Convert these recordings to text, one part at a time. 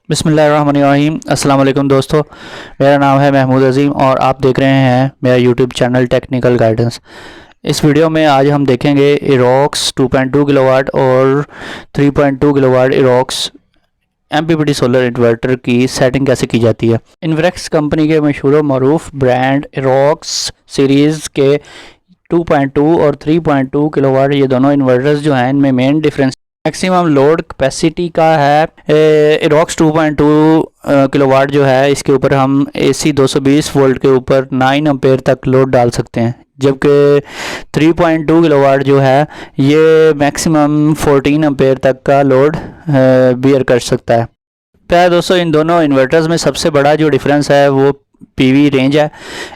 बिस्मिल्लाहिर्रहमानिर्रहीम। अस्सलाम वालेकुम दोस्तों, मेरा नाम है महमूद अज़ीम और आप देख रहे हैं मेरा यूट्यूब चैनल टेक्निकल गाइडेंस। इस वीडियो में आज हम देखेंगे इरोक्स 2.2 किलोवाट और 3.2 किलोवाट इरोक्स एमपीपीटी सोलर इन्वर्टर की सेटिंग कैसे की जाती है। इन्वेक्स कंपनी के मशहूर मरूफ ब्रांड इरोक्स सीरीज़ के 2.2 और 3.2 किलोवाट ये दोनों इन्वर्टर्स जो हैं इनमें main difference maximum load capacity का है। इरोक्स 2.2 किलोवाट जो है इसके ऊपर हम एसी 220 वोल्ट के ऊपर 9 एम्पेयर तक लोड डाल सकते हैं, जबकि 3.2 किलोवाट जो है ये मैक्सिमम 14 एम्पेयर तक का लोड बियर कर सकता है। प्यारे दोस्तों, इन दोनों इन्वर्टर्स में सबसे बड़ा जो डिफरेंस है वो पीवी रेंज है।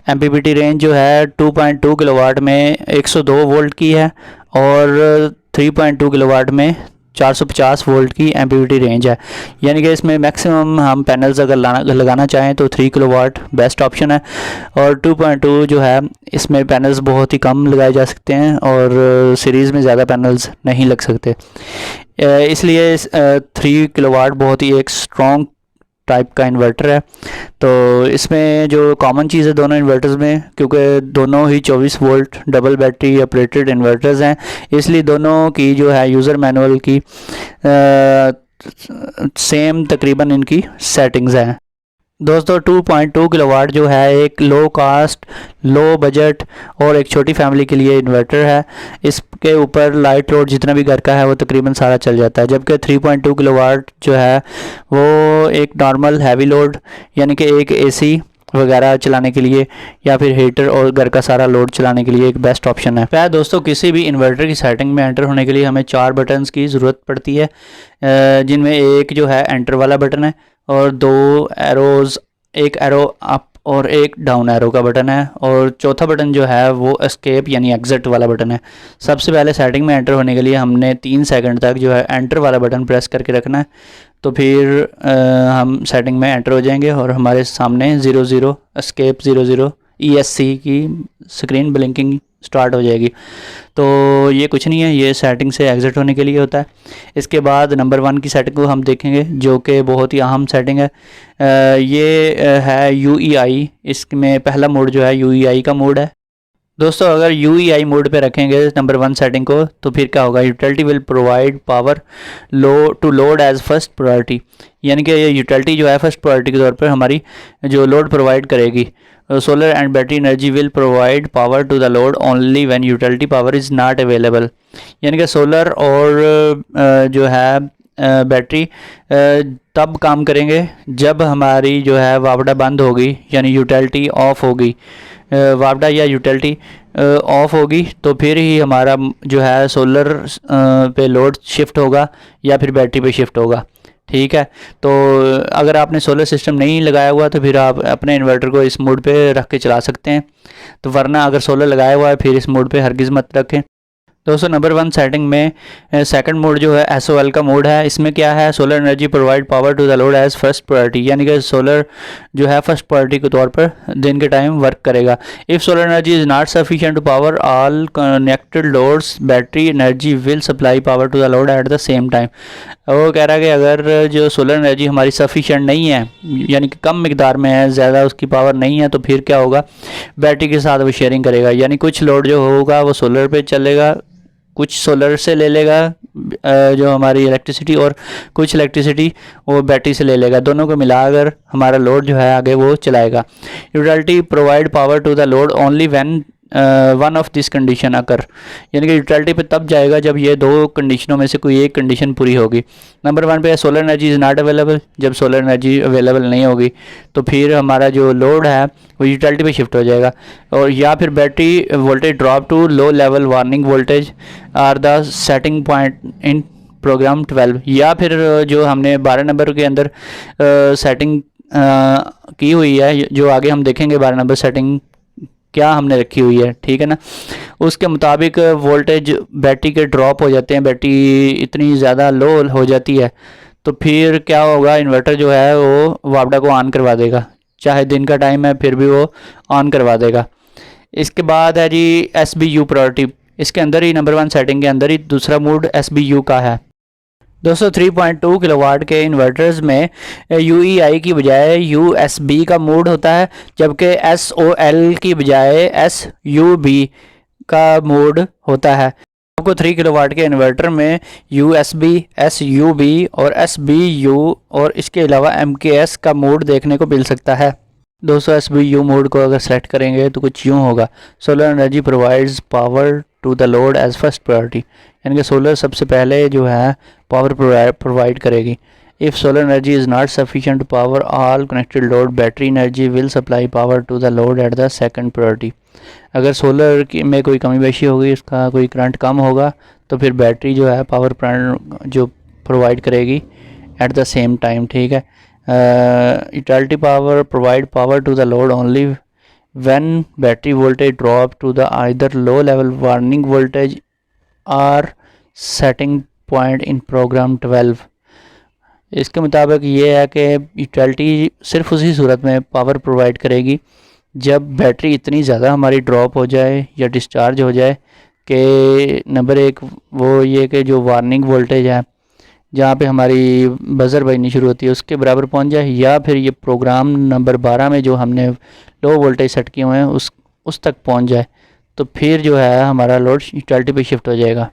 एमपीपीटी रेंज जो है 2.2 किलोवाट में 102 वोल्ट की है और 3.2 किलोवाट में 450 वोल्ट की एमपीपीटी रेंज है। यानी कि इसमें मैक्सिमम हम पैनल्स अगर लगाना चाहें तो 3 किलोवाट बेस्ट ऑप्शन है और 2.2 जो है इसमें पैनल्स बहुत ही कम लगाए जा सकते हैं और सीरीज़ में ज़्यादा पैनल्स नहीं लग सकते। इसलिए 3 किलोवाट बहुत ही एक स्ट्रॉन्ग टाइप का इन्वर्टर है। तो इसमें जो कॉमन चीज़ है दोनों इन्वर्टर्स में, क्योंकि दोनों ही 24 volt double battery operated inverters हैं, इसलिए दोनों की जो है यूज़र मैनुअल की सेम तकरीबन इनकी सेटिंग्स हैं। दोस्तों 2.2 किलोवाट जो है एक लो कास्ट लो बजट और एक छोटी फैमिली के लिए इन्वर्टर है। इसके ऊपर लाइट लोड जितना भी घर का है वो तकरीबन सारा चल जाता है, जबकि 3.2 किलोवाट जो है वो एक नॉर्मल हैवी लोड यानी कि एक एसी वगैरह चलाने के लिए या फिर हीटर और घर का सारा लोड चलाने के लिए एक बेस्ट ऑप्शन है। प्यारे दोस्तों, किसी भी इन्वर्टर की सेटिंग में एंटर होने के लिए हमें 4 बटन्स की ज़रूरत पड़ती है, जिनमें एक जो है एंटर वाला बटन है और 2 एरोज़, एक एरो अप और एक डाउन एरो का बटन है और चौथा बटन जो है वो एस्केप यानी एग्जिट वाला बटन है। सबसे पहले सेटिंग में एंटर होने के लिए हमने 3 सेकंड तक जो है एंटर वाला बटन प्रेस करके रखना है, तो फिर हम सेटिंग में एंटर हो जाएंगे और हमारे सामने 00 एस्केप 00 ESC की स्क्रीन ब्लिंकिंग स्टार्ट हो जाएगी। तो ये कुछ नहीं है, ये सेटिंग से एग्ज़िट होने के लिए होता है। इसके बाद नंबर 1 की सेटिंग को हम देखेंगे जो कि बहुत ही अहम सेटिंग है। ये है UEI। इसमें पहला मोड जो है UEI का मोड है। दोस्तों अगर UEI मोड पे रखेंगे नंबर 1 सेटिंग को तो फिर क्या होगा, utility will provide power to load as first priority, यानी कि ये यूटिलिटी जो है फर्स्ट प्रायोरिटी के तौर पर हमारी जो लोड प्रोवाइड करेगी। Solar and battery energy will provide power to the load only when utility power is not available, यानी कि सोलर और जो है बैटरी तब काम करेंगे जब हमारी जो है वापडा बंद होगी यानी यूटिलिटी ऑफ होगी। वापडा या यूटिलिटी ऑफ होगी तो फिर ही हमारा जो है सोलर पे लोड शिफ्ट होगा या फिर बैटरी पे शिफ्ट होगा। ठीक है, तो अगर आपने सोलर सिस्टम नहीं लगाया हुआ तो फिर आप अपने इन्वर्टर को इस मोड पे रख के चला सकते हैं, तो वरना अगर सोलर लगाया हुआ है फिर इस मोड पे हरगिज़ मत रखें। दोस्तों नंबर 1 सेटिंग में सेकंड मोड जो है SOL का मोड है। इसमें क्या है, solar energy provide power to the load as first priority, यानी कि सोलर जो है फर्स्ट प्रायोरिटी के तौर पर दिन के टाइम वर्क करेगा। If solar energy is not sufficient to power all connected loads battery energy will supply power to the load at the same time. वो कह रहा है कि अगर जो सोलर एनर्जी हमारी सफिशिएंट नहीं है यानी कि कम मिकदार में है, ज़्यादा उसकी पावर नहीं है, तो फिर क्या होगा, बैटरी के साथ वो शेयरिंग करेगा, यानी कुछ लोड जो होगा वो सोलर पे चलेगा, कुछ सोलर से ले लेगा जो हमारी इलेक्ट्रिसिटी और कुछ इलेक्ट्रिसिटी वो बैटरी से ले लेगा, दोनों को मिलाकर हमारा लोड जो है आगे वो चलाएगा। Utility provide power to the load only when one of this condition occur, यानी कि यूटिलिटी पे तब जाएगा जब ये 2 कंडीशनों में से कोई एक कंडीशन पूरी होगी। नंबर 1 पे solar energy is not available, जब सोलर एनर्जी अवेलेबल नहीं होगी तो फिर हमारा जो लोड है वो यूटिलिटी पे शिफ्ट हो जाएगा, और या फिर battery voltage drop to low level warning voltage or the setting point in program 12, या फिर जो हमने 12 नंबर के अंदर सेटिंग की हुई है, जो आगे हम देखेंगे 12 नंबर सेटिंग क्या हमने रखी हुई है, ठीक है ना, उसके मुताबिक वोल्टेज बैटरी के ड्रॉप हो जाते हैं, बैटरी इतनी ज़्यादा लो हो जाती है तो फिर क्या होगा, इन्वर्टर जो है वो वापडा को ऑन करवा देगा, चाहे दिन का टाइम है फिर भी वो ऑन करवा देगा। इसके बाद है जी SBU प्रायोरिटी। इसके अंदर ही नंबर 1 सेटिंग के अंदर ही दूसरा मोड SBU का है। दोस्तों 3.2 किलोवाट के इन्वर्टर्स में UEI की बजाय USB का मोड होता है, जबकि SOL की बजाय SUB का मोड होता है। आपको 3 किलोवाट के इन्वर्टर में USB, SUB और SBU और इसके अलावा MKS का मोड देखने को मिल सकता है। दोस्तों SBU मोड को अगर सेलेक्ट करेंगे तो कुछ यूँ होगा, solar energy provides power to the load as first priority, यानी कि सोलर सबसे पहले जो है पावर प्रोवाइड करेगी। If solar energy is not sufficient power all connected load, battery energy will supply power to the load at the second priority. अगर solar की में कोई कमी पेशी होगी, उसका कोई करंट कम होगा, तो फिर बैटरी जो है पावर जो प्रोवाइड करेगी एट द सेम टाइम, ठीक है। Utility power provide power to the load only when battery voltage drop to the either low level warning voltage or setting point in program 12। इसके मुताबिक ये है कि यूटिलिटी सिर्फ उसी सूरत में पावर प्रोवाइड करेगी जब बैटरी इतनी ज़्यादा हमारी ड्रॉप हो जाए या डिस्चार्ज हो जाए कि नंबर एक वो ये कि जो वार्निंग वोल्टेज है जहाँ पे हमारी बज़र बजनी शुरू होती है उसके बराबर पहुँच जाए, या फिर ये प्रोग्राम नंबर 12 में जो हमने लो वोल्टेज सेट किए हुए हैं उस तक पहुँच जाए, तो फिर जो है हमारा लोड यूटिलिटी पे शिफ्ट हो जाएगा।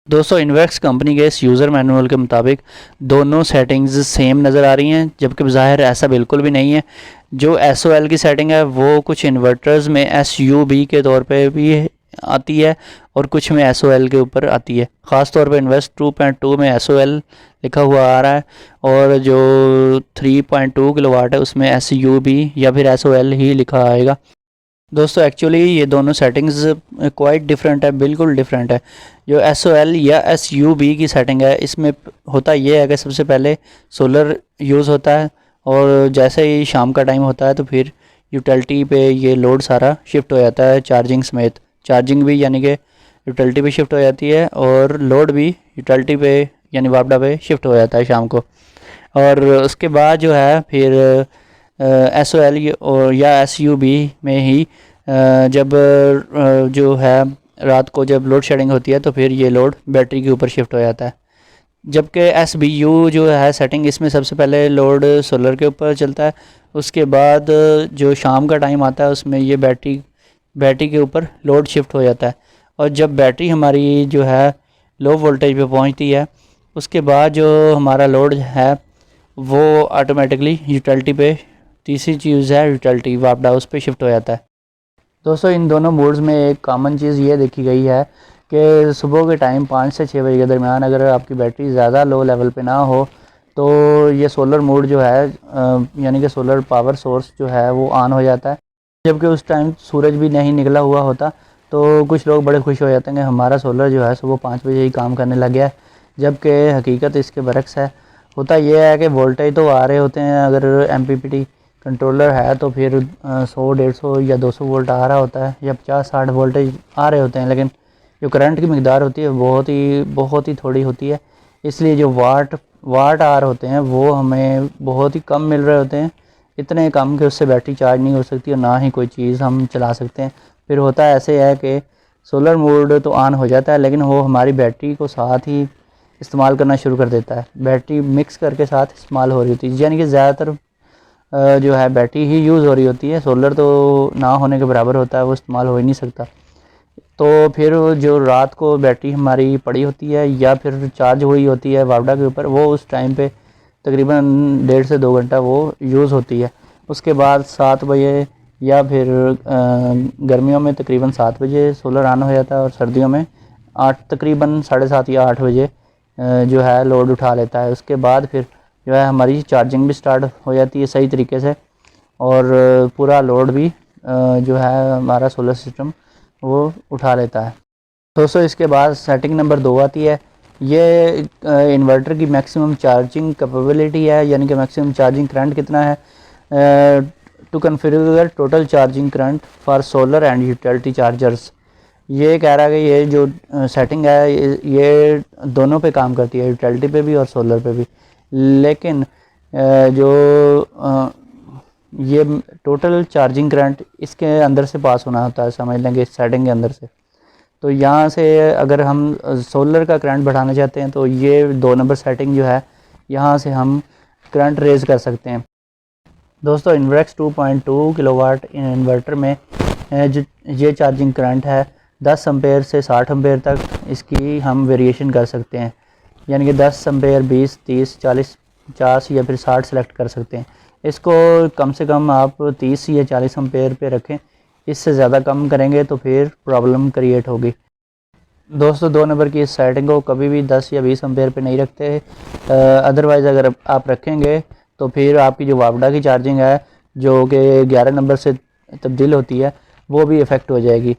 दोस्तों इन्वेक्स कंपनी के इस यूज़र मैनुअल के मुताबिक दोनों सेटिंग्स सेम नज़र आ रही हैं, जबकि ज़ाहिर ऐसा बिल्कुल भी नहीं है। जो SOL की सेटिंग है वो कुछ इन्वर्टर्स में SUB के तौर पे भी आती है और कुछ में SOL के ऊपर आती है। ख़ास तौर पे इन्वेस्ट 2.2 में SOL लिखा हुआ आ रहा है और जो 3.2 किलोवाट है उसमें SUB या फिर SOL ही लिखा आएगा। दोस्तों एक्चुअली ये दोनों सेटिंग्स क्वाइट डिफरेंट है, बिल्कुल डिफरेंट है। जो SOL या SUB की सेटिंग है इसमें होता ये है कि सबसे पहले सोलर यूज़ होता है और जैसे ही शाम का टाइम होता है तो फिर यूटिलिटी पे ये लोड सारा शिफ्ट हो जाता है चार्जिंग समेत। चार्जिंग भी यानी कि यूटिलिटी पे शिफ्ट हो जाती है और लोड भी यूटिलिटी पे यानी वापडा पे शिफ्ट हो जाता है शाम को। और उसके बाद जो है फिर SOL और या SUB में ही जब जो है रात को जब लोड शेडिंग होती है तो फिर ये लोड बैटरी के ऊपर शिफ्ट हो जाता है। जबकि SBU जो है सेटिंग इसमें सबसे पहले लोड सोलर के ऊपर चलता है, उसके बाद जो शाम का टाइम आता है उसमें ये बैटरी के ऊपर लोड शिफ्ट हो जाता है। और जब बैटरी हमारी जो है लो वोल्टेज पे पहुंचती है उसके बाद जो हमारा लोड है वो ऑटोमेटिकली यूटिलिटी पे, तीसरी चीज़ है यूटिलिटी वापडा, उस पर शिफ्ट हो जाता है। दोस्तों इन दोनों मोड्स में एक कॉमन चीज़ ये देखी गई है कि सुबह के टाइम 5 से 6 बजे के दरमियान अगर आपकी बैटरी ज़्यादा लो लेवल पे ना हो तो ये सोलर मोड जो है यानी कि सोलर पावर सोर्स जो है वो ऑन हो जाता है। जबकि उस टाइम सूरज भी नहीं निकला हुआ होता तो कुछ लोग बड़े खुश हो जाते हैं कि हमारा सोलर जो है सुबह 5 बजे ही काम करने लग गया है, जबकि हकीकत इसके बरक्स है। होता यह है कि वोल्टेज तो आ रहे होते हैं, अगर MPPT कंट्रोलर है तो फिर 100, 150 या 200 वोल्ट आ रहा होता है या 50-60 वोल्टेज आ रहे होते हैं, लेकिन जो करंट की मकदार होती है बहुत ही थोड़ी होती है। इसलिए जो वाट आर होते हैं वो हमें बहुत ही कम मिल रहे होते हैं, इतने कम कि उससे बैटरी चार्ज नहीं हो सकती और ना ही कोई चीज़ हम चला सकते हैं। फिर होता ऐसे है कि सोलर मोड तो ऑन हो जाता है लेकिन वो हमारी बैटरी को साथ ही इस्तेमाल करना शुरू कर देता है, बैटरी मिक्स करके साथ इस्तेमाल हो रही होती है, यानी कि ज़्यादातर जो है बैटरी ही यूज़ हो रही होती है। सोलर तो ना होने के बराबर होता है, वो इस्तेमाल हो ही नहीं सकता। तो फिर जो रात को बैटरी हमारी पड़ी होती है या फिर चार्ज हुई होती है वापडा के ऊपर, वो उस टाइम पे तकरीबन 1.5 से 2 घंटा वो यूज़ होती है। उसके बाद 7 बजे या फिर गर्मियों में तकरीबन 7 बजे सोलर ऑन हो जाता है और सर्दियों में तकरीबन 7:30 या 8 बजे जो है लोड उठा लेता है। उसके बाद फिर जो है हमारी चार्जिंग भी स्टार्ट हो जाती है सही तरीके से और पूरा लोड भी जो है हमारा सोलर सिस्टम वो उठा लेता है। दोस्तों इसके बाद सेटिंग नंबर 2 आती है। ये इन्वर्टर की मैक्सिमम चार्जिंग कैपेबिलिटी है, यानी कि मैक्सिमम चार्जिंग करंट कितना है to configure total charging current for solar and utility chargers. ये कह रहा है कि ये जो सेटिंग है ये दोनों पे काम करती है, यूटिलिटी पे भी और सोलर पे भी, लेकिन जो ये टोटल चार्जिंग करंट इसके अंदर से पास होना होता है, समझ लेंगे इस सेटिंग के अंदर से। तो यहाँ से अगर हम सोलर का करंट बढ़ाना चाहते हैं तो ये 2 नंबर सेटिंग जो है यहाँ से हम करंट रेज़ कर सकते हैं। दोस्तों इन्वर्क्स 2.2 किलोवाट इन्वर्टर में जो ये चार्जिंग करंट है 10 एम्पेयर से 60 एम्पेयर तक इसकी हम वेरिएशन कर सकते हैं, यानी कि 10 एम्पेयर 20, 30, 40, 50 या फिर 60 सेलेक्ट कर सकते हैं। इसको कम से कम आप 30 या 40 एम्पेयर पे रखें, इससे ज़्यादा कम करेंगे तो फिर प्रॉब्लम क्रिएट होगी। दोस्तों 2 नंबर की इस सेटिंग को कभी भी 10 या 20 एम्पेयर पे नहीं रखते, अदरवाइज़ अगर आप रखेंगे तो फिर आपकी जो वापडा की चार्जिंग है जो कि 11 नंबर से तब्दील होती है वो भी इफ़ेक्ट हो जाएगी।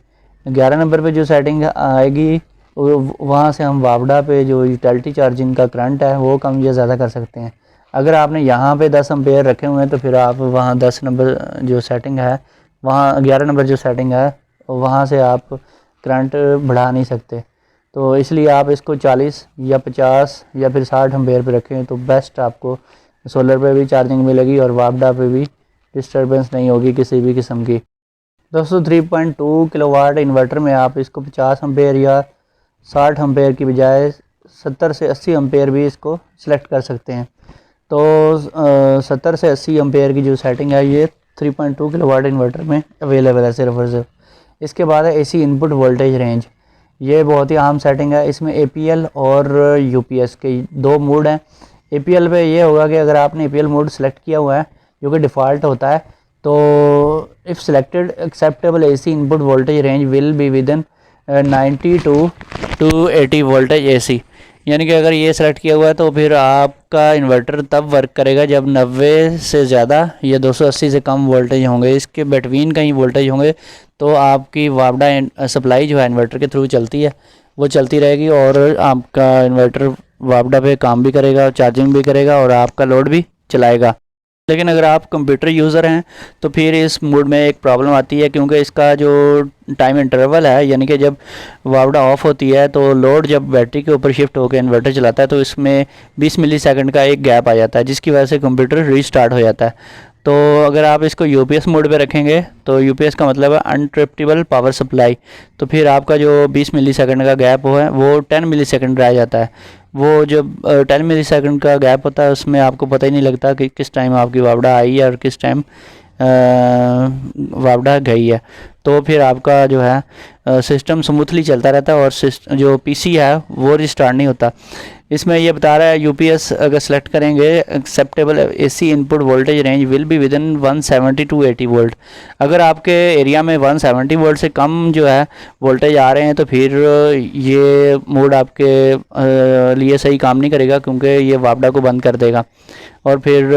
11 नंबर पे जो सेटिंग आएगी वहाँ से हम वापडा पे जो यूटिलिटी चार्जिंग का करंट है वो कम या ज़्यादा कर सकते हैं। अगर आपने यहाँ पे 10 एम्पेयर रखे हुए हैं तो फिर आप वहाँ 10 नंबर जो सेटिंग है वहाँ 11 नंबर जो सेटिंग है वहाँ से आप करंट बढ़ा नहीं सकते। तो इसलिए आप इसको 40 या 50 या फिर 60 एम्पेयर पे रखें तो बेस्ट आपको सोलर पे भी चार्जिंग मिलेगी और वापडा पे भी डिस्टर्बेंस नहीं होगी किसी भी किस्म की। दोस्तों 3.2 किलोवाट इन्वर्टर में आप इसको 50 एम्पेयर या 60 एम्पेयर की बजाय 70 से 80 एम्पेयर भी इसको सिलेक्ट कर सकते हैं। तो 70 से 80 एम्पेयर की जो सेटिंग है ये 3.2 किलोवाट इन्वर्टर में अवेलेबल है सिर्फ और सिर्फ। इसके बाद है एसी इनपुट वोल्टेज रेंज, ये बहुत ही आम सेटिंग है। इसमें APL और UPS के 2 मोड हैं। APL पे ये होगा कि अगर आपने APL मोड सेलेक्ट किया हुआ है जो कि डिफ़ॉल्ट होता है तो if selected acceptable AC input voltage range will be within 90 to 80 voltage AC, यानी कि अगर ये सेलेक्ट किया हुआ है तो फिर आपका इन्वर्टर तब वर्क करेगा जब 90 से ज़्यादा या 280 से कम वोल्टेज होंगे। इसके बिटवीन कहीं वोल्टेज होंगे तो आपकी वापडा सप्लाई जो है इन्वर्टर के थ्रू चलती है वो चलती रहेगी और आपका इन्वर्टर वापडा पे काम भी करेगा, चार्जिंग भी करेगा और आपका लोड भी चलाएगा। लेकिन अगर आप कंप्यूटर यूज़र हैं तो फिर इस मोड में एक प्रॉब्लम आती है, क्योंकि इसका जो टाइम इंटरवल है यानी कि जब वापडा ऑफ होती है तो लोड जब बैटरी के ऊपर शिफ्ट होकर इन्वर्टर चलाता है तो इसमें 20 मिलीसेकंड का एक गैप आ जाता है जिसकी वजह से कंप्यूटर रीस्टार्ट हो जाता है। तो अगर आप इसको UPS मोड पे रखेंगे तो UPS का मतलब है अनट्रिप्टेबल पावर सप्लाई, तो फिर आपका जो 20 मिलीसेकंड का गैप है वो 10 मिलीसेकंड रह जाता है। वो जब 10 मिलीसेकंड का गैप होता है उसमें आपको पता ही नहीं लगता कि किस टाइम आपकी वापडा आई है और किस टाइम वापडा गई है। तो फिर आपका जो है सिस्टम स्मूथली चलता रहता है और जो PC है वो रिस्टार्ट नहीं होता। इसमें ये बता रहा है UPS अगर सेलेक्ट करेंगे acceptable AC input voltage range will be within 170 to 80 volt. अगर आपके एरिया में 170 वोल्ट से कम जो है वोल्टेज आ रहे हैं तो फिर ये मोड आपके लिए सही काम नहीं करेगा, क्योंकि ये वापडा को बंद कर देगा और फिर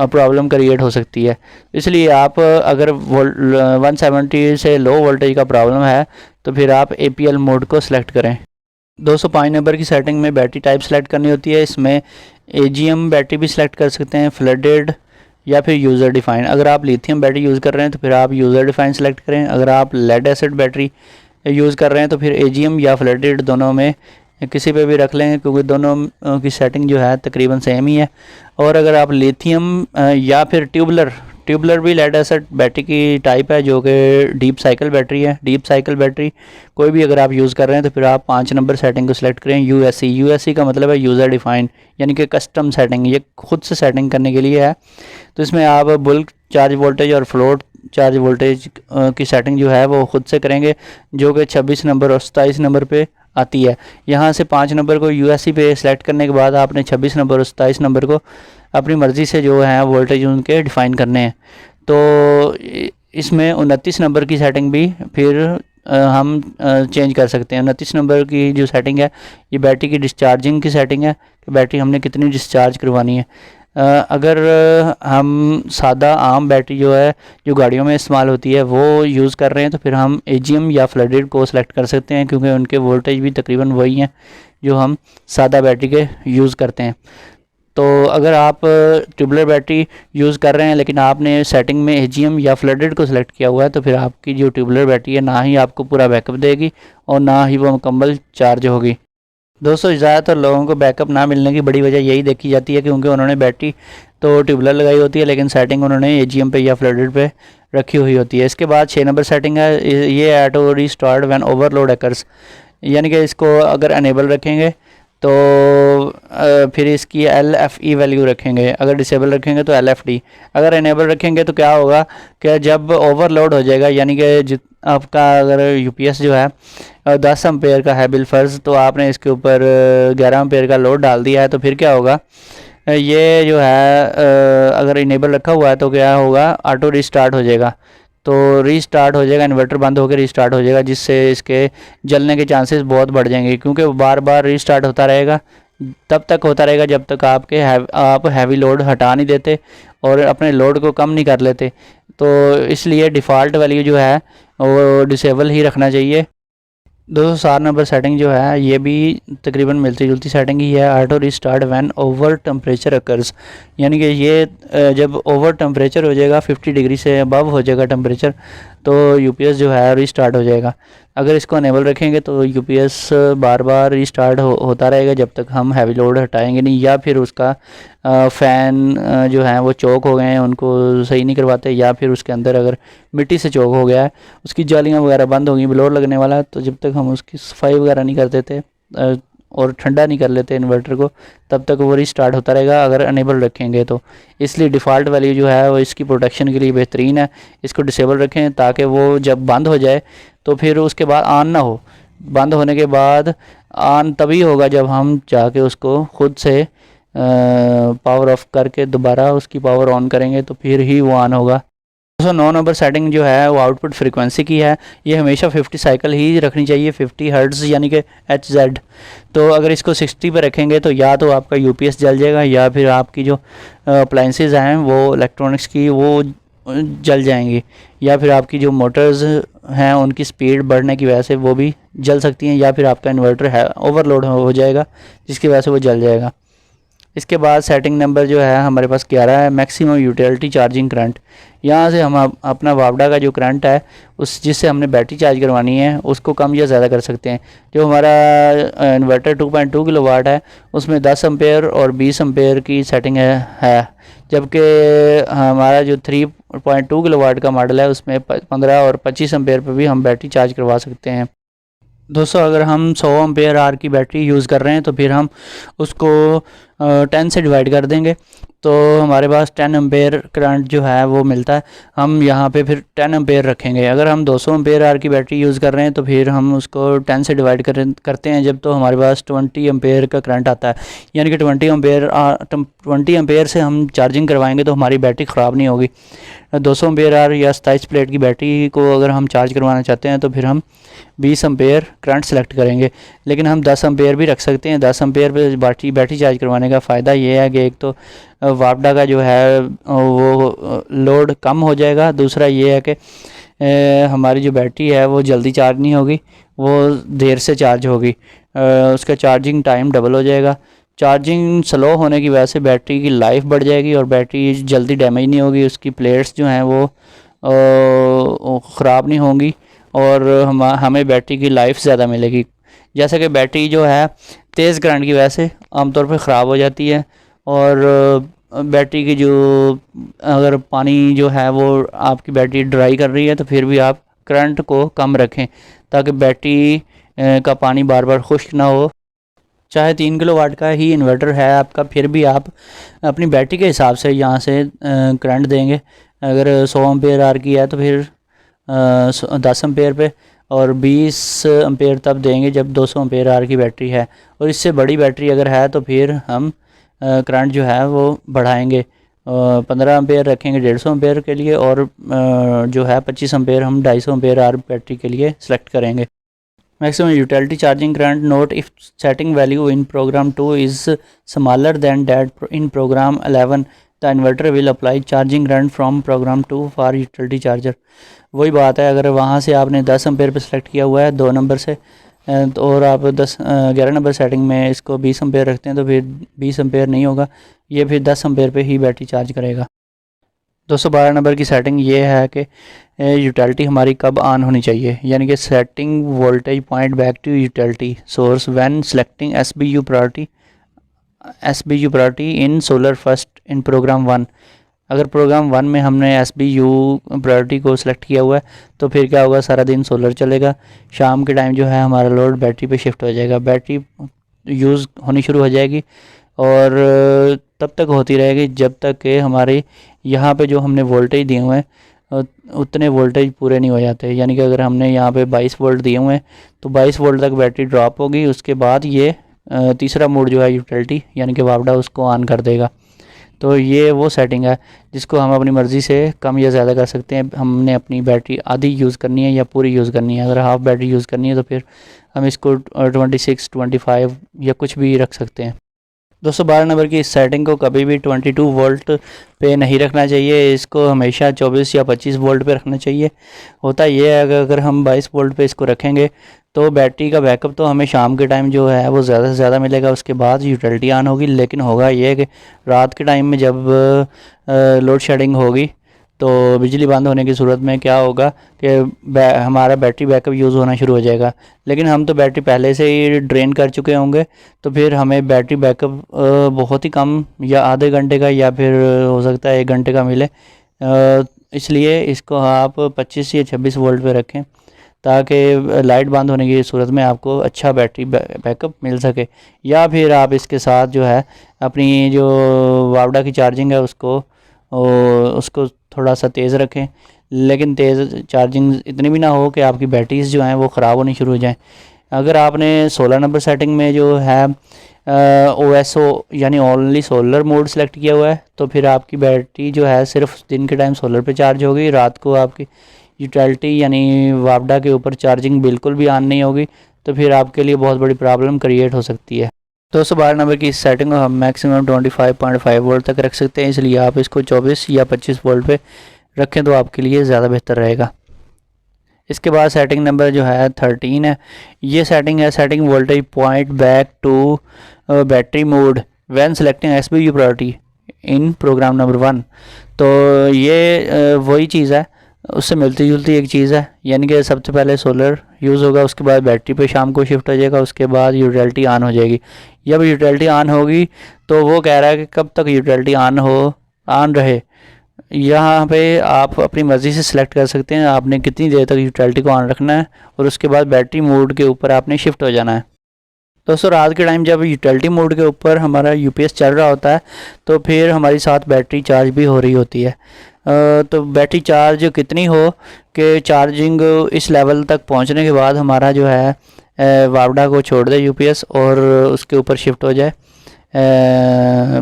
प्रॉब्लम क्रिएट हो सकती है। इसलिए आप अगर 170 से लो वोल्टेज का प्रॉब्लम है तो फिर आप APL मोड को सिलेक्ट करें। 205 नंबर की सेटिंग में बैटरी टाइप सेलेक्ट करनी होती है। इसमें AGM बैटरी भी सिलेक्ट कर सकते हैं, फ्लडेड या फिर यूज़र डिफ़ाइन। अगर आप लिथियम बैटरी यूज़ कर रहे हैं तो फिर आप यूज़र डिफ़ाइन सेलेक्ट करें। अगर आप लेड एसिड बैटरी यूज़ कर रहे हैं तो फिर AGM या फ्लडेड दोनों में किसी पे भी रख लें, क्योंकि दोनों की सेटिंग जो है तकरीबन सेम ही है। और अगर आप लिथियम या फिर ट्यूबलर भी लेड एसिड बैटरी की टाइप है जो कि डीप साइकिल बैटरी है। डीप साइकिल बैटरी कोई भी अगर आप यूज़ कर रहे हैं तो फिर आप 5 नंबर सेटिंग को सिलेक्ट करें। USC का मतलब है यूज़र डिफ़ाइन, यानी कि कस्टम सेटिंग, ये खुद से सेटिंग करने के लिए है। तो इसमें आप बुल्क चार्ज वोल्टेज और फ्लोट चार्ज वोल्टेज की सेटिंग जो है वो खुद से करेंगे, जो कि 26 नंबर और 27 नंबर पे आती है। यहाँ से 5 नंबर को USC पे सेलेक्ट करने के बाद आपने 26 नंबर और 27 नंबर को अपनी मर्ज़ी से जो है वोल्टेज उनके डिफ़ाइन करने हैं। तो इसमें 29 नंबर की सेटिंग भी फिर हम चेंज कर सकते हैं। 29 नंबर की जो सेटिंग है ये बैटरी की डिस्चार्जिंग की सेटिंग है कि बैटरी हमने कितनी डिस्चार्ज करवानी है। अगर हम सादा आम बैटरी जो है जो गाड़ियों में इस्तेमाल होती है वो यूज़ कर रहे हैं तो फिर हम AGM या फ्लडेड को सेलेक्ट कर सकते हैं, क्योंकि उनके वोल्टेज भी तकरीबन वही हैं जो हम सादा बैटरी के यूज़ करते हैं। तो अगर आप ट्यूबलर बैटरी यूज़ कर रहे हैं लेकिन आपने सेटिंग में AGM या फ्लडेड को सिलेक्ट किया हुआ है तो फिर आपकी जो ट्यूबलर बैटरी है ना ही आपको पूरा बैकअप देगी और ना ही वो मुकम्मल चार्ज होगी। दोस्तों ज़्यादातर लोगों को बैकअप ना मिलने की बड़ी वजह यही देखी जाती है क्योंकि उन्होंने बैटरी तो ट्यूबलर लगाई होती है लेकिन सेटिंग उन्होंने AGM पे या फ्लडेड पे रखी हुई होती है। इसके बाद 6 नंबर सेटिंग है, ये auto restart when overload occurs, यानी कि इसको अगर अनेबल रखेंगे तो फिर इसकी LFE वैल्यू रखेंगे, अगर डिसेबल रखेंगे तो LFD। अगर इनेबल रखेंगे तो क्या होगा कि जब ओवरलोड हो जाएगा, यानी कि जित आपका अगर UPS जो है 10 एम्पेयर का है बिलफर्ज, तो आपने इसके ऊपर 11 एम्पेयर का लोड डाल दिया है, तो फिर क्या होगा, ये जो है अगर इनेबल रखा हुआ है तो क्या होगा, ऑटो रीस्टार्ट हो जाएगा। तो रीस्टार्ट हो जाएगा, इन्वर्टर बंद होकर रीस्टार्ट हो जाएगा, जिससे इसके जलने के चांसेस बहुत बढ़ जाएंगे, क्योंकि वो बार बार रीस्टार्ट होता रहेगा। तब तक होता रहेगा जब तक आप हैवी लोड हटा नहीं देते और अपने लोड को कम नहीं कर लेते। तो इसलिए डिफ़ॉल्ट वैल्यू जो है वो डिसेबल ही रखना चाहिए। 207 नंबर सेटिंग जो है ये भी तकरीबन मिलती जुलती सेटिंग ही है, auto restart when over temperature occurs, यानी कि ये जब ओवर टेम्परेचर हो जाएगा 50 डिग्री से अबव हो जाएगा टेम्परेचर, तो UPS जो है रीस्टार्ट हो जाएगा। अगर इसको अनेबल रखेंगे तो UPS बार बार रीस्टार्ट होता रहेगा जब तक हम हैवी लोड हटाएंगे नहीं, या फिर उसका फ़ैन जो है वो चौक हो गए हैं, उनको सही नहीं करवाते, या फिर उसके अंदर अगर मिट्टी से चौक हो गया है, उसकी जालियाँ वगैरह बंद होंगी, ब्लोर लगने वाला है, तो जब तक हम उसकी सफाई वगैरह नहीं कर देते और ठंडा नहीं कर लेते इन्वर्टर को, तब तक वो रीस्टार्ट होता रहेगा अगर अनेबल रखेंगे तो। इसलिए डिफ़ॉल्ट वैल्यू जो है वो इसकी प्रोटेक्शन के लिए बेहतरीन है। इसको डिसेबल रखें ताकि वो जब बंद हो जाए तो फिर उसके बाद ऑन ना हो। बंद होने के बाद ऑन तभी होगा जब हम जाके उसको खुद से पावर ऑफ करके दोबारा उसकी पावर ऑन करेंगे, तो फिर ही वो ऑन होगा। 209 नंबर सेटिंग जो है वो आउटपुट फ्रीक्वेंसी की है, ये हमेशा 50 साइकिल ही रखनी चाहिए, 50 हर्ट्ज़ यानी कि HZ। तो अगर इसको 60 पे रखेंगे तो या तो आपका UPS जल जाएगा, या फिर आपकी जो अप्लाइंसेस हैं वो इलेक्ट्रॉनिक्स की वो जल जाएंगी, या फिर आपकी जो मोटर्स हैं उनकी स्पीड बढ़ने की वजह से वो भी जल सकती हैं, या फिर आपका इन्वर्टर है ओवरलोड हो जाएगा जिसकी वजह से वो जल जाएगा। इसके बाद सेटिंग नंबर जो है हमारे पास 11 है, मैक्सिमम यूटिलिटी चार्जिंग करंट। यहाँ से हम अपना वापडा का जो करंट है उस जिससे हमने बैटरी चार्ज करवानी है उसको कम या ज़्यादा कर सकते हैं। जो हमारा इन्वर्टर 2.2 किलोवाट है उसमें 10 एम्पेयर और 20 एम्पेयर की सेटिंग है, जबकि हमारा जो 3.2 किलोवाट का मॉडल है उसमें 15 और 25 एम्पेयर पर भी हम बैटरी चार्ज करवा सकते हैं। दोस्तों अगर हम 100 एम्पेयर आर की बैटरी यूज़ कर रहे हैं तो फिर हम उसको 10 से डिवाइड कर देंगे, तो हमारे पास 10 एम्पेयर करंट जो है वो मिलता है। हम यहाँ पे फिर 10 एम्पेयर रखेंगे। अगर हम 200 एम्पेयर आर की बैटरी यूज़ कर रहे हैं तो फिर हम उसको 10 से डिवाइड करते हैं जब, तो हमारे पास 20 एम्पेयर का करंट आता है, यानी कि 20 एम्पेयर से हम चार्जिंग करवाएंगे तो हमारी बैटरी ख़राब नहीं होगी। 200 एम्पेयर आर या 27 प्लेट की बैटरी को अगर हम चार्ज करवाना चाहते हैं तो फिर हम 20 एम्पेयर करंट सेलेक्ट करेंगे, लेकिन हम 10 एम्पेयर भी रख सकते हैं। 10 एम्पेयर पे बैटरी चार्ज करवाने का फ़ायदा ये है कि एक तो वापडा का जो है वो लोड कम हो जाएगा, दूसरा ये है कि हमारी जो बैटरी है वो जल्दी चार्ज नहीं होगी, वो देर से चार्ज होगी, उसका चार्जिंग टाइम डबल हो जाएगा। चार्जिंग स्लो होने की वजह से बैटरी की लाइफ बढ़ जाएगी और बैटरी जल्दी डैमेज नहीं होगी, उसकी प्लेट्स जो हैं वो ख़राब नहीं होंगी और हमें बैटरी की लाइफ ज़्यादा मिलेगी। जैसे कि बैटरी जो है तेज़ करंट की वजह से आमतौर पर ख़राब हो जाती है, और बैटरी की जो अगर पानी जो है वो आपकी बैटरी ड्राई कर रही है तो फिर भी आप करंट को कम रखें ताकि बैटरी का पानी बार बार खुश्क ना हो। चाहे 3 किलोवाट का ही इन्वर्टर है आपका, फिर भी आप अपनी बैटरी के हिसाब से यहाँ से करंट देंगे। अगर 100 एम्पेयर आर की है तो फिर 10 एम्पेयर पे, और 20 एम्पेयर तब देंगे जब 200 एम्पेयर आर की बैटरी है, और इससे बड़ी बैटरी अगर है तो फिर हम करंट जो है वो बढ़ाएंगे। 15 एम्पेयर रखेंगे 150 एम्पेयर के लिए, और जो है 25 एम्पेयर हम 250 एम्पेयर आर बैटरी के लिए सेलेक्ट करेंगे। Maximum utility charging current note: if setting value in program 2 is smaller than that in program 11, the inverter will apply charging current from program 2 for utility charger। वही बात है, अगर वहाँ से आपने 10 एम्पेयर पे सेलेक्ट किया हुआ है 2 नंबर से, तो और आप 11 नंबर सेटिंग में इसको 20 एम्पेयर रखते हैं तो फिर 20 एम्पेयर नहीं होगा, ये फिर 10 एम्पेयर पे ही बैटरी चार्ज करेगा। 212 नंबर की सेटिंग ये है कि यूटिलिटी हमारी कब ऑन होनी चाहिए, यानी कि setting voltage point back to utility source when selecting SBU priority in solar first in program 1। अगर प्रोग्राम 1 में हमने SBU प्रायोरिटी को सिलेक्ट किया हुआ है तो फिर क्या होगा, सारा दिन सोलर चलेगा, शाम के टाइम जो है हमारा लोड बैटरी पे शिफ्ट हो जाएगा, बैटरी यूज़ होनी शुरू हो जाएगी और तब तक होती रहेगी जब तक कि हमारे यहाँ पे जो हमने वोल्टेज दिए हुए हैं उतने वोल्टेज पूरे नहीं हो जाते। यानी कि अगर हमने यहाँ पे 22 वोल्ट दिए हुए हैं तो 22 वोल्ट तक बैटरी ड्रॉप होगी, उसके बाद ये तीसरा मोड जो है यूटिलिटी यानी कि वापडा उसको ऑन कर देगा। तो ये वो सेटिंग है जिसको हम अपनी मर्ज़ी से कम या ज़्यादा कर सकते हैं। हमने अपनी बैटरी आधी यूज़ करनी है या पूरी यूज़ करनी है। अगर हाफ़ बैटरी यूज़ करनी है तो फिर हम इसको 26, 25 या कुछ भी रख सकते हैं। दोस्तों 12 नंबर की इस सेटिंग को कभी भी 22 वोल्ट पे नहीं रखना चाहिए, इसको हमेशा 24 या 25 वोल्ट पे रखना चाहिए। होता ये है अगर हम 22 वोल्ट पे इसको रखेंगे तो बैटरी का बैकअप तो हमें शाम के टाइम जो है वो ज़्यादा से ज़्यादा मिलेगा, उसके बाद यूटिलिटी ऑन होगी। लेकिन होगा ये कि रात के टाइम में जब लोड शेडिंग होगी तो बिजली बंद होने की सूरत में क्या होगा कि हमारा बैटरी बैकअप यूज़ होना शुरू हो जाएगा। लेकिन हम तो बैटरी पहले से ही ड्रेन कर चुके होंगे तो फिर हमें बैटरी बैकअप बहुत ही कम या आधे घंटे का या फिर हो सकता है 1 घंटे का मिले। इसलिए इसको आप 25 या 26 वोल्ट पे रखें ताकि लाइट बंद होने की सूरत में आपको अच्छा बैटरी बैकअप मिल सके। या फिर आप इसके साथ जो है अपनी जो वापडा की चार्जिंग है उसको थोड़ा सा तेज़ रखें, लेकिन तेज़ चार्जिंग इतनी भी ना हो कि आपकी बैटरीज जो हैं वो ख़राब होनी शुरू हो जाएं। अगर आपने 16 नंबर सेटिंग में जो है OSO यानी ओनली सोलर मोड सेलेक्ट किया हुआ है तो फिर आपकी बैटरी जो है सिर्फ दिन के टाइम सोलर पे चार्ज होगी, रात को आपकी यूटिलिटी यानी वापडा के ऊपर चार्जिंग बिल्कुल भी ऑन नहीं होगी। तो फिर आपके लिए बहुत बड़ी प्रॉब्लम क्रिएट हो सकती है। 212 नंबर की इस सेटिंग को हम मैक्सिमम 25.5 वोल्ट तक रख सकते हैं, इसलिए आप इसको 24 या 25 वोल्ट पे रखें तो आपके लिए ज़्यादा बेहतर रहेगा। इसके बाद सेटिंग नंबर जो है 13 है। ये सेटिंग है setting voltage point back to battery mode when selecting SBU priority in program number 1। तो ये वही चीज़ है, उससे मिलती जुलती एक चीज़ है। यानी कि सबसे पहले सोलर यूज़ होगा, उसके बाद बैटरी पे शाम को शिफ्ट हो जाएगा, उसके बाद यूटिलिटी ऑन हो जाएगी। जब यूटिलिटी ऑन होगी तो वो कह रहा है कि कब तक यूटिलिटी ऑन रहे। यहाँ पे आप अपनी मर्ज़ी से सिलेक्ट कर सकते हैं आपने कितनी देर तक यूटिलिटी को ऑन रखना है और उसके बाद बैटरी मोड के ऊपर आपने शिफ्ट हो जाना है। दोस्तों रात के टाइम जब यूटिलिटी मोड के ऊपर हमारा UPS चल रहा होता है तो फिर हमारी साथ बैटरी चार्ज भी हो रही होती है। तो बैटरी चार्ज कितनी हो कि चार्जिंग इस लेवल तक पहुंचने के बाद हमारा जो है वापडा को छोड़ दे UPS और उसके ऊपर शिफ्ट हो जाए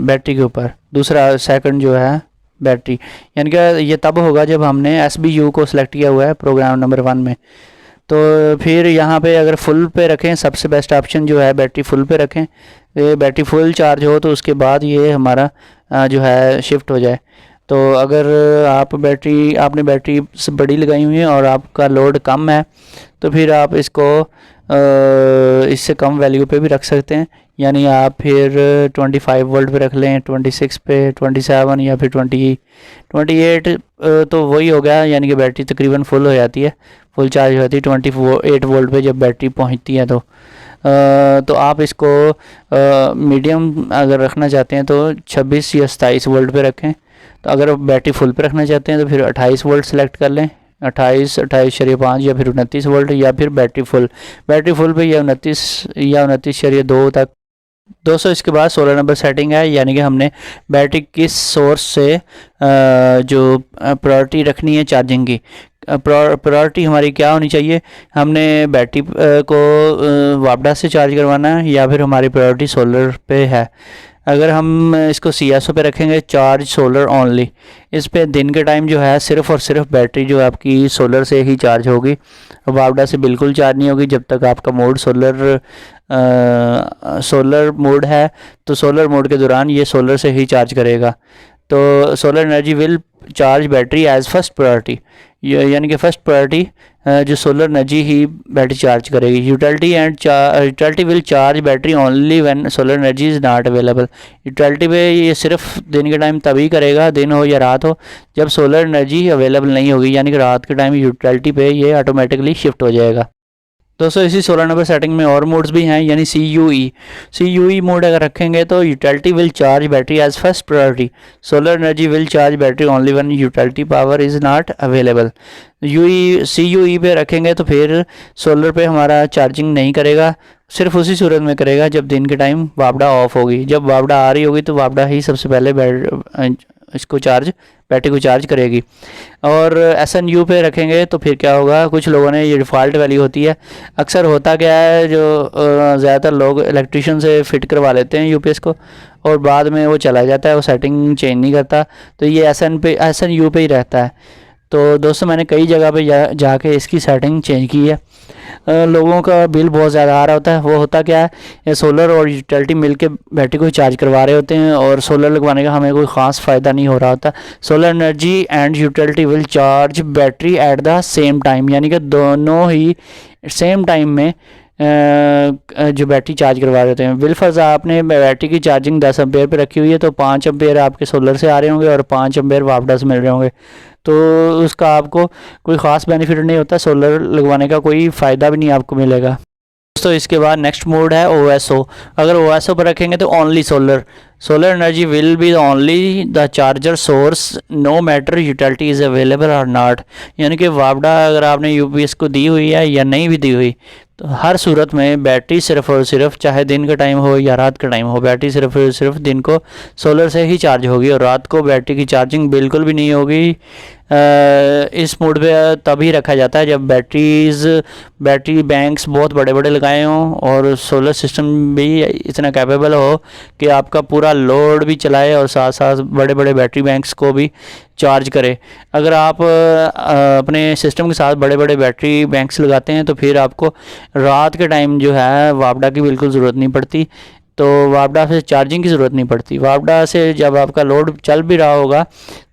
बैटरी के ऊपर दूसरा सेकंड जो है बैटरी। यानी कि ये तब होगा जब हमने SBU को सिलेक्ट किया हुआ है प्रोग्राम नंबर 1 में। तो फिर यहाँ पे अगर फुल पे रखें, सबसे बेस्ट ऑप्शन जो है बैटरी फुल पे रखें। बैटरी फुल चार्ज हो तो उसके बाद ये हमारा जो है शिफ्ट हो जाए। तो अगर आपने बैटरी से बड़ी लगाई हुई है और आपका लोड कम है तो फिर आप इसको इससे कम वैल्यू पे भी रख सकते हैं। यानी आप फिर 25 वोल्ट पे रख लें, 26 पे, 27 या फिर 28 तो वही हो गया। यानी कि बैटरी तकरीबन फुल हो जाती है, फुल चार्ज होती है 28 वोल्ट पे जब बैटरी पहुंचती है। तो आप इसको मीडियम अगर रखना चाहते हैं तो 26 या 27 वोल्ट पे रखें। तो अगर आप बैटरी फुल पे रखना चाहते हैं तो फिर 28 वोल्ट सेलेक्ट कर लें, 28.5 या फिर 29 वोल्ट या फिर बैटरी फुल पे या 29.2 तक। दोस्तों इसके बाद 16 नंबर सेटिंग है। यानी कि हमने बैटरी किस सोर्स से जो प्रायोरिटी रखनी है चार्जिंग की, प्रायोरिटी हमारी क्या होनी चाहिए, हमने बैटरी को वापडा से चार्ज करवाना है या फिर हमारी प्रायोरिटी सोलर पे है। अगर हम इसको CSO पे रखेंगे चार्ज सोलर ओनली, इस पे दिन के टाइम जो है सिर्फ़ और सिर्फ बैटरी जो आपकी सोलर से ही चार्ज होगी, वापडा से बिल्कुल चार्ज नहीं होगी। जब तक आपका मोड सोलर मोड है तो सोलर मोड के दौरान ये सोलर से ही चार्ज करेगा। तो solar energy will charge battery as first priority, यानी कि फर्स्ट प्रायोरिटी जो सोलर एनर्जी ही बैटरी चार्ज करेगी। Utility will charge battery only when solar energy is not available. Utility पे ये सिर्फ दिन के टाइम तभी करेगा, दिन हो या रात हो, जब सोलर एनर्जी अवेलेबल नहीं होगी। यानी कि रात के टाइम यूटिलिटी पे ये ऑटोमेटिकली शिफ्ट हो जाएगा। दोस्तों इसी 16 नंबर सेटिंग में और मोड्स भी हैं, यानी CUE मोड अगर रखेंगे तो utility will charge battery as first priority, solar energy will charge battery only when utility power is not available. CUE पे रखेंगे तो फिर सोलर पे हमारा चार्जिंग नहीं करेगा, सिर्फ उसी सूरत में करेगा जब दिन के टाइम वापडा ऑफ होगी। जब वापडा आ रही होगी तो वापडा ही सबसे पहले इसको बैटरी को चार्ज करेगी। और SNU पे रखेंगे तो फिर क्या होगा, कुछ लोगों ने ये डिफ़ॉल्ट वैल्यू होती है, अक्सर होता क्या है जो ज़्यादातर लोग इलेक्ट्रिशियन से फिट करवा लेते हैं UPS को और बाद में वो चला जाता है, वो सेटिंग चेंज नहीं करता, तो ये SNU पे ही रहता है। तो दोस्तों मैंने कई जगह पे जाके इसकी सेटिंग चेंज की है। लोगों का बिल बहुत ज़्यादा आ रहा होता है, वो होता क्या है, ये सोलर और यूटिलिटी मिल के बैटरी को चार्ज करवा रहे होते हैं और सोलर लगवाने का हमें कोई ख़ास फ़ायदा नहीं हो रहा होता। Solar energy and utility will charge battery eight the same time, यानी कि दोनों ही सेम टाइम में जो बैटरी चार्ज करवा देते हैं। बिलफर्ज आपने बैटरी की चार्जिंग 10 एम्पेयर पे रखी हुई है तो 5 एम्पेयर आपके सोलर से आ रहे होंगे और 5 एम्पेयर वापडा से मिल रहे होंगे, तो उसका आपको कोई ख़ास बेनिफिट नहीं होता, सोलर लगवाने का कोई फ़ायदा भी नहीं आपको मिलेगा। दोस्तों इसके बाद नेक्स्ट मोड है OSO। अगर OSO पर रखेंगे तो only solar energy will be only the charger source no matter utility is available और नॉट, यानी कि वापडा अगर आपने UPS को दी हुई है या नहीं भी दी हुई तो हर सूरत में बैटरी सिर्फ और सिर्फ, चाहे दिन का टाइम हो या रात का टाइम हो, बैटरी सिर्फ और सिर्फ दिन को सोलर से ही चार्ज होगी और रात को बैटरी की चार्जिंग बिल्कुल भी नहीं होगी। इस मोड पे तभी रखा जाता है जब बैटरी बैंक्स बहुत बड़े बड़े लगाए हों और सोलर सिस्टम भी इतना कैपेबल हो कि आपका पूरा लोड भी चलाए और साथ साथ बड़े बड़े बैटरी बैंक्स को भी चार्ज करे। अगर आप अपने सिस्टम के साथ बड़े बड़े बैटरी बैंक्स लगाते हैं तो फिर आपको रात के टाइम जो है वापडा की बिल्कुल ज़रूरत नहीं पड़ती, तो वापडा से चार्जिंग की ज़रूरत नहीं पड़ती। वापडा से जब आपका लोड चल भी रहा होगा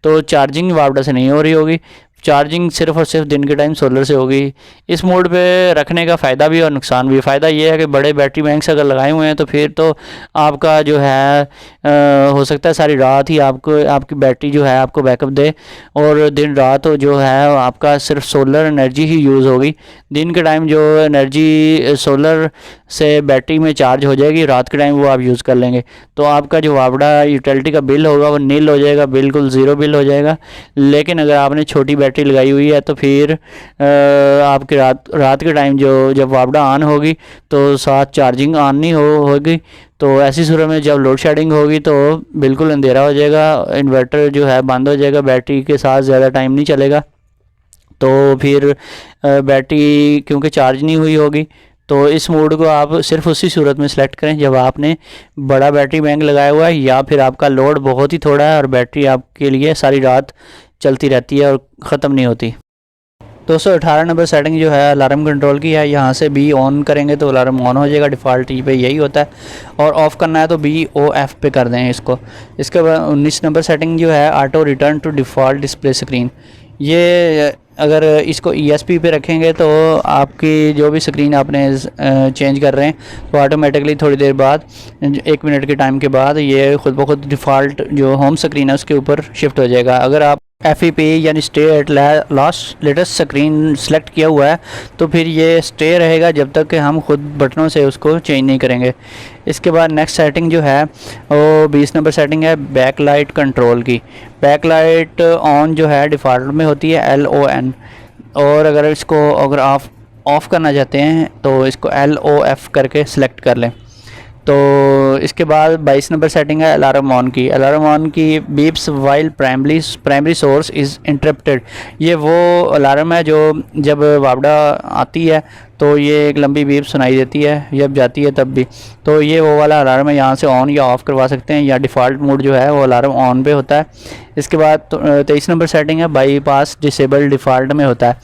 तो चार्जिंग वापडा से नहीं हो रही होगी, चार्जिंग सिर्फ और सिर्फ दिन के टाइम सोलर से होगी। इस मोड पे रखने का फ़ायदा भी और नुकसान भी। फ़ायदा ये है कि बड़े बैटरी बैंक्स अगर लगाए हुए हैं तो फिर तो आपका जो है हो सकता है सारी रात ही आपकी बैटरी जो है आपको बैकअप दे और दिन रात जो है आपका सिर्फ सोलर एनर्जी ही यूज़ होगी। दिन के टाइम जो एनर्जी सोलर से बैटरी में चार्ज हो जाएगी, रात के टाइम वो आप यूज़ कर लेंगे, तो आपका जो वापडा यूटिलिटी का बिल होगा वो नील हो जाएगा, बिल्कुल ज़ीरो बिल हो जाएगा। लेकिन अगर आपने छोटी बैटरी लगाई हुई है तो फिर आपके रात के टाइम जब वापडा ऑन होगी तो साथ चार्जिंग ऑन नहीं होगी, तो ऐसी सूरत में जब लोड शेडिंग होगी तो बिल्कुल अंधेरा हो जाएगा, इन्वर्टर जो है बंद हो जाएगा, बैटरी के साथ ज़्यादा टाइम नहीं चलेगा, तो फिर बैटरी क्योंकि चार्ज नहीं हुई होगी। तो इस मोड को आप सिर्फ उसी सूरत में सेलेक्ट करें जब आपने बड़ा बैटरी बैंक लगाया हुआ है या फिर आपका लोड बहुत ही थोड़ा है और बैटरी आपके लिए सारी रात चलती रहती है और ख़त्म नहीं होती। दोस्तों 18 नंबर सेटिंग जो है अलार्म कंट्रोल की है, यहाँ से B ऑन करेंगे तो अलार्म ऑन हो जाएगा, डिफ़ॉल्ट पे यही होता है, और ऑफ़ करना है तो BOF पे कर दें इसको। इसके बाद 19 नंबर सेटिंग जो है auto return to default display screen, ये अगर इसको ESP पे रखेंगे तो आपकी जो भी स्क्रीन आपने चेंज कर रहे हैं तो ऑटोमेटिकली थोड़ी देर बाद 1 मिनट के टाइम के बाद ये खुद ब खुद डिफ़ॉल्ट जो होम स्क्रीन है उसके ऊपर शिफ्ट हो जाएगा। अगर आप FEP यानी stay at last latest screen select किया हुआ है तो फिर ये स्टे रहेगा जब तक कि हम खुद बटनों से उसको चेंज नहीं करेंगे। इसके बाद नेक्स्ट सेटिंग जो है वो 20 नंबर सेटिंग है बैक लाइट कंट्रोल की। बैक लाइट ऑन जो है डिफ़ॉल्ट में होती है LON, और अगर आप ऑफ़ करना चाहते हैं तो इसको LOF करके सिलेक्ट कर लें। तो इसके बाद 22 नंबर सेटिंग है अलार्म ऑन की। अलार्म ऑन की beeps while primary source is interrupted, ये वो अलार्म है जो जब वापडा आती है तो ये एक लंबी बीप सुनाई देती है, जब जाती है तब भी, तो ये वो वाला अलार्म है, यहाँ से ऑन या ऑफ़ करवा सकते हैं या डिफ़ॉल्ट मोड जो है वो अलार्म ऑन पे होता है। इसके बाद 23 नंबर सेटिंग है बाईपास डिसेबल, डिफ़ॉल्ट में होता है,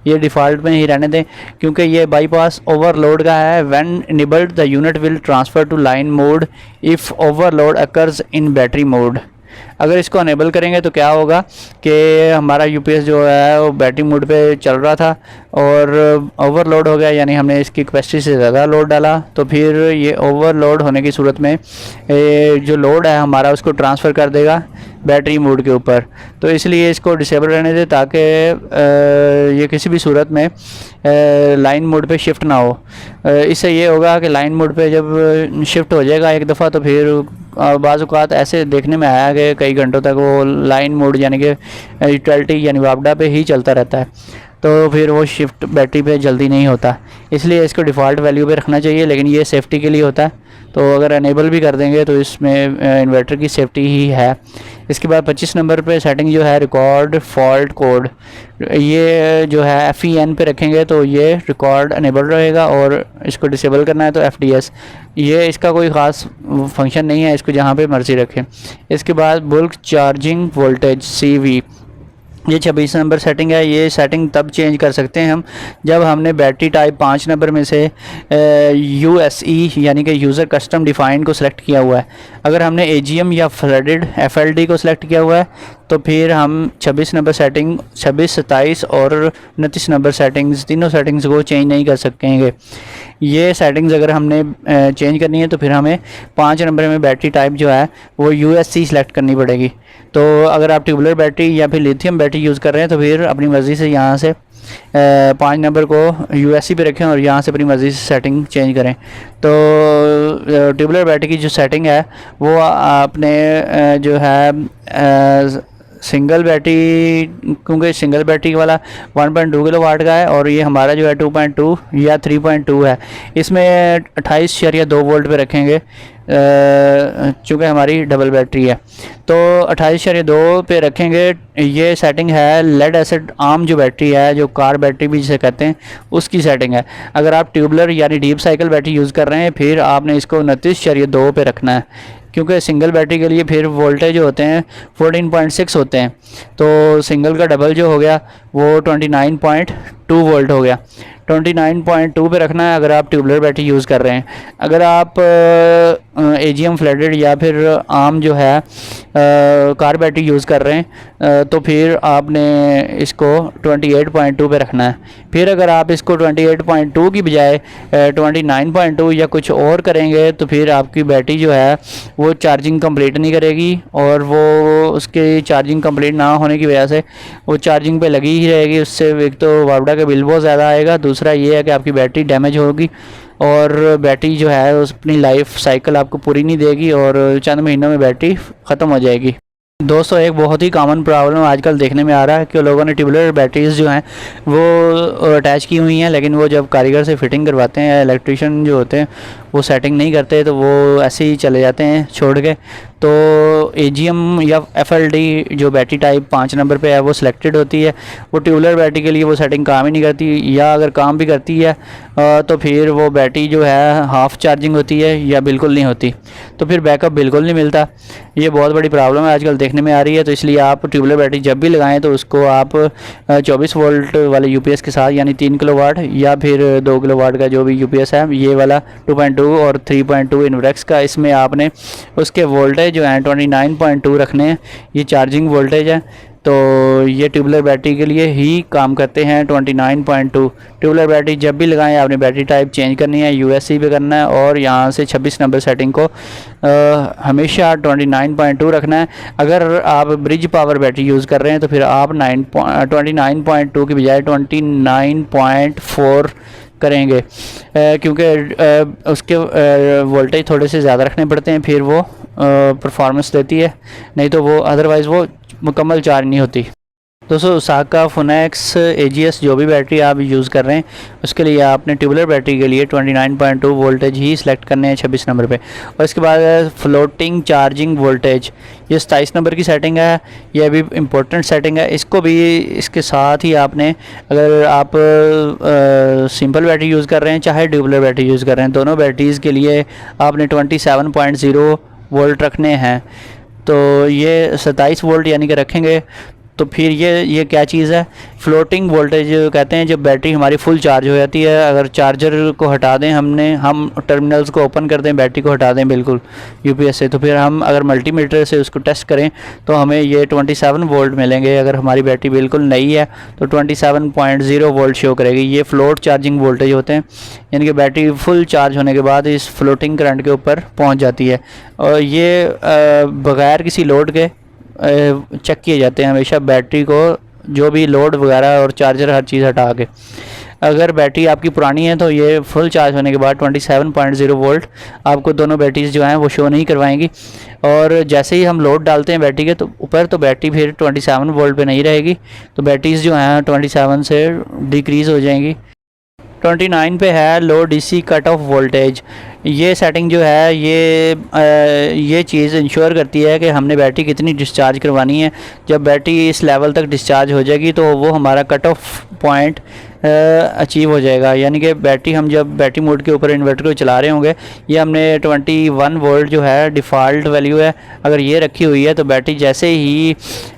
ये डिफ़ॉल्ट में ही रहने दें क्योंकि ये बाईपास ओवरलोड का है। When enabled the unit will transfer to line mode if overload occurs in battery mode. अगर इसको अनेबल करेंगे तो क्या होगा कि हमारा UPS जो है वो बैटरी मोड पे चल रहा था और ओवरलोड हो गया, यानी हमने इसकी कैपेसिटी से ज़्यादा लोड डाला, तो फिर ये ओवरलोड होने की सूरत में जो लोड है हमारा उसको ट्रांसफ़र कर देगा बैटरी मोड के ऊपर। तो इसलिए इसको डिसेबल रहने दें ताकि ये किसी भी सूरत में लाइन मोड पे शिफ्ट ना हो। इससे ये होगा कि लाइन मोड पे जब शिफ्ट हो जाएगा एक दफ़ा तो फिर बाज़ औक़ात ऐसे देखने में आया कि कई घंटों तक वो लाइन मोड यानी कि यूटिलिटी यानी वापडा पे ही चलता रहता है, तो फिर वो शिफ्ट बैटरी पे जल्दी नहीं होता। इसलिए इसको डिफ़ॉल्ट वैल्यू पे रखना चाहिए, लेकिन ये सेफ़्टी के लिए होता है। तो अगर अनेबल भी कर देंगे तो इसमें इन्वर्टर की सेफ्टी ही है। इसके बाद 25 नंबर पे सेटिंग जो है रिकॉर्ड फॉल्ट कोड, ये जो है FEN पे रखेंगे तो ये रिकॉर्ड अनेबल रहेगा, और इसको डिसेबल करना है तो FDS। ये इसका कोई ख़ास फंक्शन नहीं है, इसको जहाँ पे मर्ज़ी रखें। इसके बाद बुल्क चार्जिंग वोल्टेज CV, ये 26 नंबर सेटिंग है। ये सेटिंग तब चेंज कर सकते हैं हम जब हमने बैटरी टाइप 5 नंबर में से USE यानी कि यूज़र कस्टम डिफ़ाइंड को सिलेक्ट किया हुआ है। अगर हमने AGM या फ्लडेड FLD को सिलेक्ट किया हुआ है तो फिर हम 26 नंबर सेटिंग, 26, 27 और 29 नंबर सेटिंग्स, तीनों सेटिंग्स को चेंज नहीं कर सकेंगे। ये सेटिंग्स अगर हमने चेंज करनी है तो फिर हमें 5 नंबर में बैटरी टाइप जो है वो USC सिलेक्ट करनी पड़ेगी। तो अगर आप ट्यूबुलर बैटरी या फिर लिथियम बैटरी यूज़ कर रहे हैं तो फिर अपनी मर्ज़ी से यहाँ से 5 नंबर को USC पे रखें और यहाँ से अपनी मर्ज़ी से सेटिंग चेंज करें। तो ट्यूबुलर बैटरी की जो सेटिंग है वो आपने जो है सिंगल बैटरी, क्योंकि सिंगल बैटरी वाला 1.2 किलोवाट का है और ये हमारा जो है 2.2 या 3.2 है, इसमें 28.2 वोल्ट पे रखेंगे चूँकि हमारी डबल बैटरी है। तो 28.2 पे रखेंगे। ये सेटिंग है लेड एसिड आर्म जो बैटरी है, जो कार बैटरी भी जिसे कहते हैं, उसकी सेटिंग है। अगर आप ट्यूबुलर यानी डीप साइकिल बैटरी यूज़ कर रहे हैं फिर आपने इसको 29.2 पे रखना है, क्योंकि सिंगल बैटरी के लिए फिर वोल्टेज जो होते हैं 14.6 होते हैं, तो सिंगल का डबल जो हो गया वो 29.2 वोल्ट हो गया। 29.2 पे रखना है अगर आप ट्यूबुलर बैटरी यूज़ कर रहे हैं। अगर आप AGM फ्लडेड या फिर आम जो है कार बैटरी यूज़ कर रहे हैं तो फिर आपने इसको 28.2 पे रखना है। फिर अगर आप इसको 28.2 की बजाय 29.2 या कुछ और करेंगे तो फिर आपकी बैटरी जो है वो चार्जिंग कंप्लीट नहीं करेगी, और वो उसके चार्जिंग कंप्लीट ना होने की वजह से वो चार्जिंग पे लगी ही रहेगी। उससे एक तो वापडा का बिल बहुत ज़्यादा आएगा, दूसरा ये है कि आपकी बैटरी डैमेज होगी और बैटरी जो है उस अपनी लाइफ साइकिल आपको पूरी नहीं देगी और चंद महीनों में बैटरी ख़त्म हो जाएगी। दोस्तों, एक बहुत ही कॉमन प्रॉब्लम आजकल देखने में आ रहा है कि लोगों ने ट्यूबुलर बैटरीज़ जो हैं वो अटैच की हुई हैं, लेकिन वो जब कारीगर से फिटिंग करवाते हैं, इलेक्ट्रिशियन जो होते हैं वो सेटिंग नहीं करते तो वो ऐसे ही चले जाते हैं छोड़ के। तो AGM या FLD जो बैटरी टाइप 5 नंबर पे है वो सिलेक्टेड होती है। वो ट्यूबुलर बैटरी के लिए वो सेटिंग काम ही नहीं करती, या अगर काम भी करती है तो फिर वो बैटरी जो है हाफ़ चार्जिंग होती है या बिल्कुल नहीं होती, तो फिर बैकअप बिल्कुल नहीं मिलता। ये बहुत बड़ी प्रॉब्लम है आजकल देखने में आ रही है। तो इसलिए आप ट्यूबुलर बैटरी जब भी लगाएं तो उसको आप 24 वोल्ट वाले UPS के साथ यानी 3 किलोवाट या फिर 2 किलोवाट का जो भी UPS है, ये वाला 2.2 और 3.2 इन्वर्क्स का, इसमें आपने उसके वोल्टेज जो है 29.2 रखने हैं। ये चार्जिंग वोल्टेज है, तो ये ट्यूबुलर बैटरी के लिए ही काम करते हैं 29.2। ट्यूबुलर बैटरी जब भी लगाएं आपने बैटरी टाइप चेंज करनी है, USC पे करना है और यहाँ से 26 नंबर सेटिंग को हमेशा 29.2 रखना है। अगर आप ब्रिज पावर बैटरी यूज़ कर रहे हैं तो फिर आप 29.2 की बजाय 29.4 करेंगे, क्योंकि उसके वोल्टेज थोड़े से ज़्यादा रखने पड़ते हैं, फिर वो परफॉर्मेंस देती है, नहीं तो वो अदरवाइज़ वो मुकम्मल चार्ज नहीं होती। दोस्तों, ओसाका फोनेक्स AGS जो भी बैटरी आप यूज़ कर रहे हैं उसके लिए आपने ट्यूबुलर बैटरी के लिए 29.2 वोल्टेज ही सिलेक्ट करने हैं 26 नंबर पे। और इसके बाद फ्लोटिंग चार्जिंग वोल्टेज, ये 27 नंबर की सेटिंग है। ये भी इम्पोर्टेंट सेटिंग है, इसको भी इसके साथ ही आपने, अगर आप सिंपल बैटरी यूज़ कर रहे हैं चाहे ट्यूबुलर बैटरी यूज़ कर रहे हैं, दोनों बैटरीज़ के लिए आपने 27.0 वोल्ट रखने हैं। तो ये 27 वोल्ट यानी कि रखेंगे। तो फिर ये क्या चीज़ है, फ्लोटिंग वोल्टेज कहते हैं। जब बैटरी हमारी फुल चार्ज हो जाती है, अगर चार्जर को हटा दें हम टर्मिनल्स को ओपन कर दें, बैटरी को हटा दें बिल्कुल UPS से, तो फिर हम अगर मल्टीमीटर से उसको टेस्ट करें तो हमें ये 27 वोल्ट मिलेंगे। अगर हमारी बैटरी बिल्कुल नई है तो 27.0 वोल्ट शो करेगी। ये फ्लोट चार्जिंग वोल्टेज होते हैं, यानी कि बैटरी फुल चार्ज होने के बाद इस फ्लोटिंग करंट के ऊपर पहुँच जाती है और ये बग़ैर किसी लोड के चेक किए जाते हैं हमेशा बैटरी को, जो भी लोड वगैरह और चार्जर हर चीज़ हटा के। अगर बैटरी आपकी पुरानी है तो ये फुल चार्ज होने के बाद 27.0 वोल्ट आपको दोनों बैटरीज जो हैं वो शो नहीं करवाएंगी। और जैसे ही हम लोड डालते हैं बैटरी के तो ऊपर, तो बैटरी फिर 27 वोल्ट पे नहीं रहेगी, तो बैटरीज जो हैं 27 से डिक्रीज़ हो जाएंगी। 29 पे है लो डीसी कट ऑफ वोल्टेज। ये सेटिंग जो है ये चीज़ इंश्योर करती है कि हमने बैटरी कितनी डिस्चार्ज करवानी है। जब बैटरी इस लेवल तक डिस्चार्ज हो जाएगी तो वो हमारा कट ऑफ पॉइंट अचीव हो जाएगा, यानी कि बैटरी हम जब बैटरी मोड के ऊपर इन्वर्टर को चला रहे होंगे, ये हमने 21 वोल्ट जो है डिफ़ॉल्ट वैल्यू है, अगर ये रखी हुई है तो बैटरी जैसे ही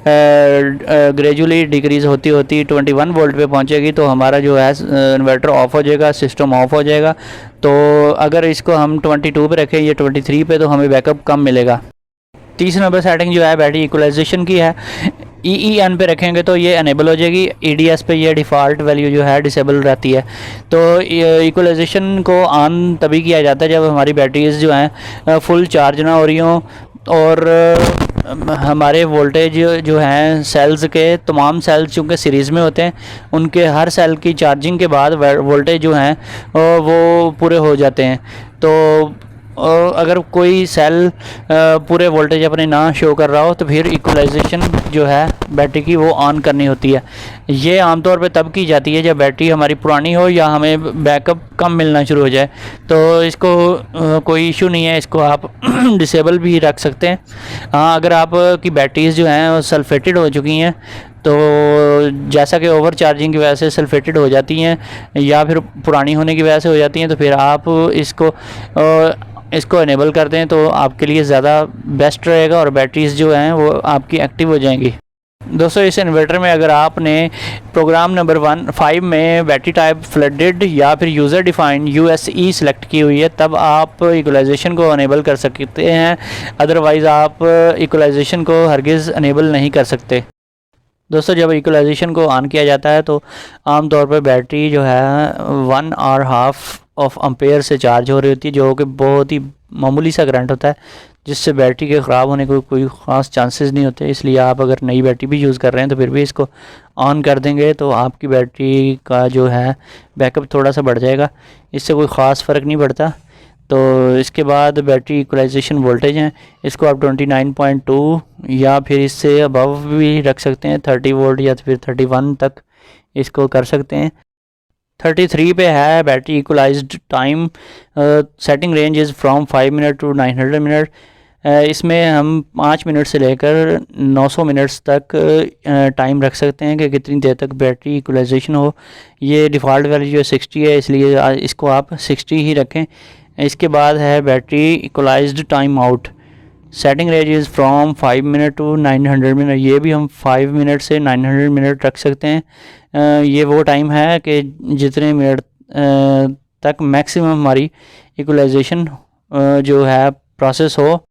ग्रेजुअली डिक्रीज़ होती होती 21 वोल्ट पे पहुंचेगी तो हमारा जो है इन्वर्टर ऑफ हो जाएगा, सिस्टम ऑफ हो जाएगा। तो अगर इसको हम 22 पे रखें या 23 पे तो हमें बैकअप कम मिलेगा। तीसरा नंबर सेटिंग जो है बैटरी इक्वलाइजेशन की है। EEN पे रखेंगे तो ये अनेबल हो जाएगी, EDS पे ये डिफ़ॉल्ट वैल्यू जो है डिसेबल रहती है। तो इक्वलाइजेशन को ऑन तभी किया जाता है जब हमारी बैटरीज जो हैं फुल चार्ज ना हो रही हों और हमारे वोल्टेज जो हैं सेल्स के तमाम सेल्स चूँकि सीरीज़ में होते हैं, उनके हर सेल की चार्जिंग के बाद वोल्टेज जो हैं वो पूरे हो जाते हैं। तो अगर कोई सेल पूरे वोल्टेज अपने ना शो कर रहा हो तो फिर इक्वलाइजेशन जो है बैटरी की वो ऑन करनी होती है। ये आमतौर पे तब की जाती है जब बैटरी हमारी पुरानी हो या हमें बैकअप कम मिलना शुरू हो जाए। तो इसको कोई इशू नहीं है, इसको आप डिसेबल भी रख सकते हैं। हाँ, अगर आप की बैटरीज जो हैं सल्फेटेड हो चुकी हैं तो जैसा कि ओवर चार्जिंग की वजह से सल्फेटेड हो जाती हैं या फिर पुरानी होने की वजह से हो जाती हैं, तो फिर आप इसको इनेबल कर दें तो आपके लिए ज़्यादा बेस्ट रहेगा और बैटरीज जो हैं वो आपकी एक्टिव हो जाएंगी। दोस्तों, इस इन्वर्टर में अगर आपने प्रोग्राम नंबर 5 में बैटरी टाइप फ्लडेड या फिर यूज़र डिफाइंड USE सेलेक्ट की हुई है तब आप इक्वलाइजेशन को अनेबल कर सकते हैं, अदरवाइज़ आप इक्वलाइजेशन को हरगिज़ अनेबल नहीं कर सकते। दोस्तों, जब इक्वलाइजेशन को ऑन किया जाता है तो आमतौर पर बैटरी जो है 1.5 ऑफ एम्पेयर से चार्ज हो रही होती है, जो कि बहुत ही मामूली सा करंट होता है जिससे बैटरी के ख़राब होने को कोई ख़ास चांसेस नहीं होते। इसलिए आप अगर नई बैटरी भी यूज़ कर रहे हैं तो फिर भी इसको ऑन कर देंगे तो आपकी बैटरी का जो है बैकअप थोड़ा सा बढ़ जाएगा, इससे कोई ख़ास फ़र्क नहीं पड़ता। तो इसके बाद बैटरी इक्वलाइजेशन वोल्टेज हैं, इसको आप 29.2 या फिर इससे अबव भी रख सकते हैं, 30 वोल्ट या फिर 31 तक इसको कर सकते हैं। 33 पे है battery equalized time, setting range is from 5 minute to 900 minute. इसमें हम 5 मिनट से लेकर 900 मिनट्स तक टाइम रख सकते हैं कि कितनी देर तक बैटरी इक्वलाइजेशन हो। ये डिफ़ॉल्ट वैल्यू जो 60 है, इसलिए इसको आप 60 ही रखें। इसके बाद है battery equalized time out, setting range is from 5 minute to 900 minute. ये भी हम 5 मिनट से 900 मिनट रख सकते हैं। ये वो टाइम है कि जितने मिनट तक मैक्सिमम हमारी इक्वलाइजेशन जो है प्रोसेस हो।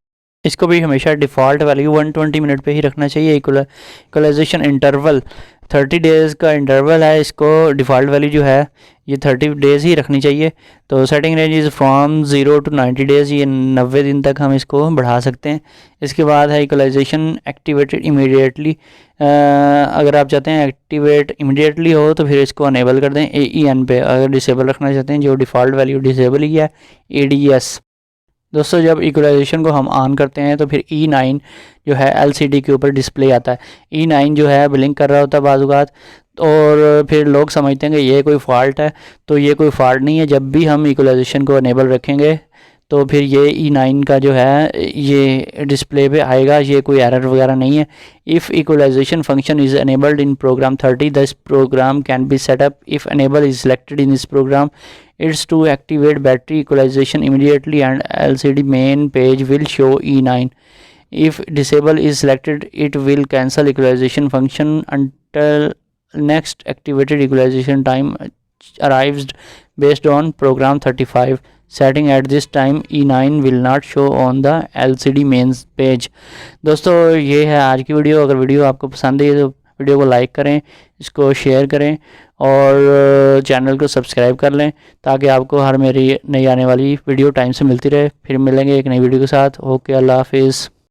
इसको भी हमेशा डिफ़ॉल्ट वैल्यू 120 मिनट पे ही रखना चाहिए। इक्वलाइजेशन इंटरवल 30 डेज़ का इंटरवल है, इसको डिफ़ॉल्ट वैल्यू जो है ये 30 डेज़ ही रखनी चाहिए। तो setting range is from 0 to 90 days, ये 90 दिन तक हम इसको बढ़ा सकते हैं। इसके बाद है इक्वलाइजेशन एक्टिवेटेड इमीडिएटली। अगर आप चाहते हैं एक्टिवेट इमीडिएटली हो तो फिर इसको अनेबल कर दें AEN पे। अगर डिसेबल रखना चाहते हैं, जो डिफ़ॉल्ट वैल्यू डिसेबल ही है, ADS। दोस्तों, जब इक्वलाइजेशन को हम ऑन करते हैं तो फिर E9 जो है LCD के ऊपर डिस्प्ले आता है। E9 जो है ब्लिंक कर रहा होता है बाज़-औक़ात, और फिर लोग समझते हैं कि ये कोई फ़ॉल्ट है, तो ये कोई फ़ॉल्ट नहीं है। जब भी हम इक्वलाइजेशन को अनेबल रखेंगे तो फिर ये E9 का जो है ये डिस्प्ले पे आएगा, ये कोई एरर वगैरह नहीं है। If equalisation function is enabled in program 30, this program can be set up if enable is selected in this program. It's to activate battery equalization immediately and LCD main page will show E9. If disable is selected, it will cancel equalization function until next activated equalization time arrives based on program 35. Setting at this time E9 will not show on the LCD main page. दोस्तों, ये है आज की video. अगर video आपको पसंद है तो वीडियो को लाइक करें, इसको शेयर करें और चैनल को सब्सक्राइब कर लें ताकि आपको हर मेरी नई आने वाली वीडियो टाइम से मिलती रहे। फिर मिलेंगे एक नई वीडियो के साथ। ओके, अल्लाह हाफिज़।